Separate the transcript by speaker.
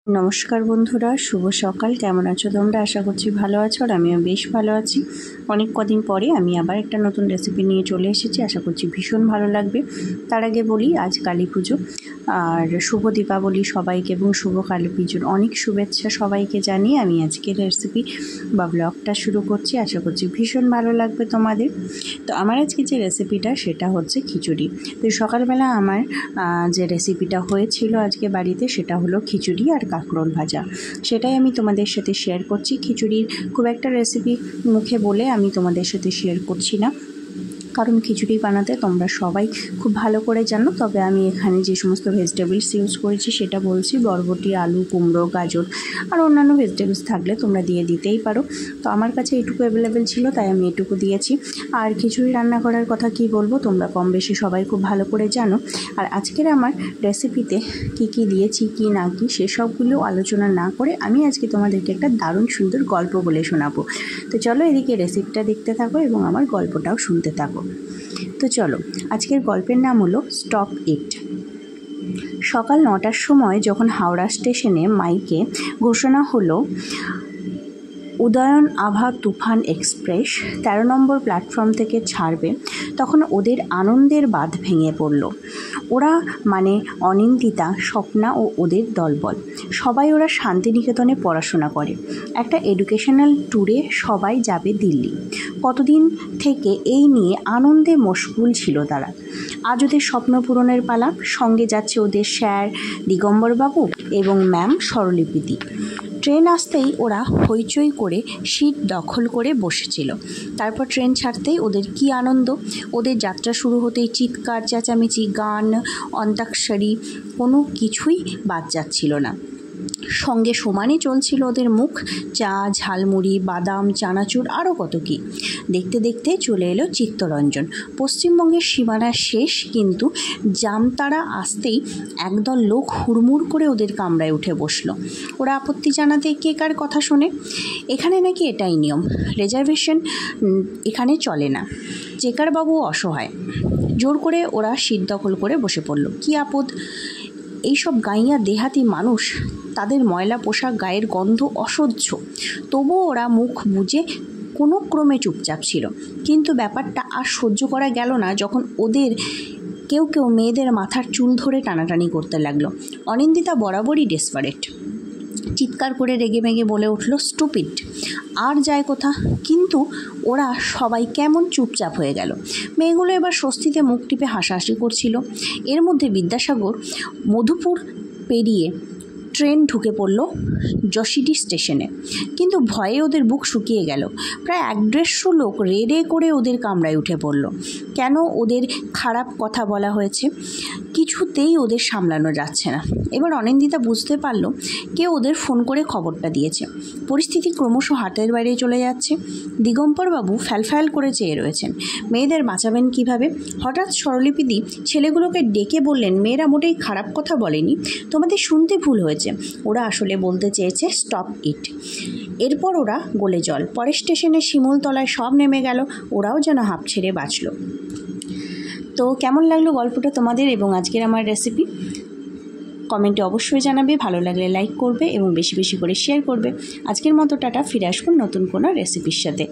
Speaker 1: নমস্কার বন্ধুরা, শুভ সকাল। কেমন আছো তোমরা? আশা করছি ভালো আছো, আর আমিও বেশ ভালো আছি। অনেক কদিন পরে আমি আবার একটা নতুন রেসিপি নিয়ে চলে এসেছি। আশা করছি ভীষণ ভালো লাগবে। তার আগে বলি, আজ কালী পুজো আর শুভ দীপাবলি সবাইকে, এবং শুভ কালী পুজোর অনেক শুভেচ্ছা সবাইকে জানিয়ে আমি আজকের রেসিপি বা ব্লগটা শুরু করছি। আশা করছি ভীষণ ভালো লাগবে তোমাদের। তো আমার আজকে যে রেসিপিটা সেটা হচ্ছে খিচুড়ি। তো সকালবেলা আমার যে রেসিপিটা হয়েছিল আজকে বাড়িতে সেটা হলো খিচুড়ি আর কাঁকরোল ভাজা। সেটাই আমি তোমাদের সাথে শেয়ার করছি। খিচুড়ির খুব একটা রেসিপি মুখে বলে আমি তোমাদের সাথে শেয়ার করছি না, কারণ খিচুড়ি বানাতে তোমরা সবাই খুব ভালো করে জানো। তবে আমি এখানে যে সমস্ত ভেজিটেবলস ইউজ করেছি সেটা বলছি। বরবটি, আলু, কুমড়ো, গাজর আর অন্যান্য ভেজিটেবলস থাকলে তোমরা দিতেই পারো। তো আমার কাছে এটুকু অ্যাভেলেবেল ছিল, তাই আমি এটুকু দিয়েছি। আর খিচুড়ি রান্না করার কথা কি বলবো, তোমরা কম বেশি সবাই খুব ভালো করে জানো। আর আজকের আমার রেসিপিতে কি দিয়েছি কি না কি সেসবগুলো আলোচনা না করে আমি আজকে তোমাদেরকে একটা দারুণ সুন্দর গল্প বলে শোনাবো। তো চলো এদিকে রেসিপিটা দেখতে থাকো এবং আমার গল্পটাও শুনতে থাকো। তো চলো, আজকের গল্পের নাম হলো স্টপ ইট। সকাল 9টার সময় যখন হাওড়া স্টেশনে মাইকে ঘোষণা হলো উদয়ন আভা তুফান এক্সপ্রেস 13 নম্বর প্ল্যাটফর্ম থেকে ছাড়বে, তখন ওদের আনন্দের বাঁধ ভেঙে পড়ল। ওরা মানে অনিন্দিতা, স্বপ্না ও ওদের দলবল সবাই ওরা শান্তিনিকেতনে পড়াশোনা করে। একটা এডুকেশনাল ট্যুরে সবাই যাবে দিল্লি। কতদিন থেকে এই নিয়ে আনন্দে মশগুল ছিল তারা। আজ ওদের স্বপ্ন পূরণের পালা। সঙ্গে যাচ্ছে ওদের স্যার দিগম্বরবাবু এবং ম্যাম স্বরলিপিদি। ট্রেন আসতেই ওরা হইচই করে সিট দখল করে বসেছিল। তারপর ট্রেন ছাড়তেই ওদের কি আনন্দ! ওদের যাত্রা শুরু হতেই চিৎকার, চেঁচামেচি, গান, অন্তাক্ষরী, কোনো কিছুই বাদ যাচ্ছিল না। সঙ্গে সমানে চলছিল ওদের মুখ চা, ঝালমুড়ি, বাদাম, চানাচুর, আরও কত কী। দেখতে দেখতে চলে এলো চিত্তরঞ্জন। পশ্চিমবঙ্গের সীমানা শেষ, কিন্তু জামতারা আসতেই একদল লোক হুড়মুড় করে ওদের কামরায় উঠে বসলো। ওরা আপত্তি জানাতে কে কার কথা শোনে। এখানে নাকি এটাই নিয়ম, রিজার্ভেশন এখানে চলে না। চেকারবাবু অসহায়। জোর করে ওরা সিট দখল করে বসে পড়ল। কি আপদ! এইসব গাইয়া দেহাতি মানুষ, তাদের ময়লা পোশাক, গায়ের গন্ধ অসহ্য। তবুও ওরা মুখ বুজে কোনো ক্রমে চুপচাপ ছিল। কিন্তু ব্যাপারটা আর সহ্য করা গেল না যখন ওদের কেউ মেয়েদের মাথার চুল ধরে টানাটানি করতে লাগলো। অনিন্দিতা বরাবরই ডেসপারেট। চিৎকার করে রেগে মেগে বলে উঠল, স্টুপিড! আর যায় কোথা! কিন্তু ওরা সবাই কেমন চুপচাপ হয়ে গেল। মেয়েগুলো এবার স্বস্তিতে মুখ টিপে হাসাহাসি করছিল। এর মধ্যে বিদ্যাসাগর মধুপুর পেরিয়ে ট্রেন ঢুকে পড়ল যশিডি স্টেশনে। কিন্তু ভয়ে ওদের বুক শুকিয়ে গেল। প্রায় 150 লোক রেডে করে ওদের কামরায় উঠে পড়ল। কেন ওদের খারাপ কথা বলা হয়েছে, কিছুতেই ওদের সামলানো যাচ্ছে না। এবার অনিন্দিতা বুঝতে পারল কেউ ওদের ফোন করে খবরটা দিয়েছে। পরিস্থিতি ক্রমশ হাতের বাইরে চলে যাচ্ছে। দিগম্বরবাবু ফ্যালফ্যাল করে চেয়ে রয়েছেন। মেয়েদের বাঁচাবেন কিভাবে? হঠাৎ স্বরলিপিদি ছেলেগুলোকে ডেকে বললেন, মেয়েরা মোটেই খারাপ কথা বলেনি, তোমাদের শুনতে ভুল হয়েছে। ওরা আসলে বলতে চেয়েছে স্টপ ইট। এরপর ওরা গলে জল। পরের স্টেশনে শিমুলতলায় সব নেমে গেল। ওরাও যেন হাঁপ ছেড়ে বাঁচল। তো কেমন লাগলো গল্পটা তোমাদের এবং আজকের আমার রেসিপি? কমেন্টে অবশ্যই জানাবে। ভালো লাগলে লাইক করবে এবং বেশি বেশি করে শেয়ার করবে। আজকের মতো টাটা, ফিরে আসবো নতুন কোনো রেসিপির সাথে।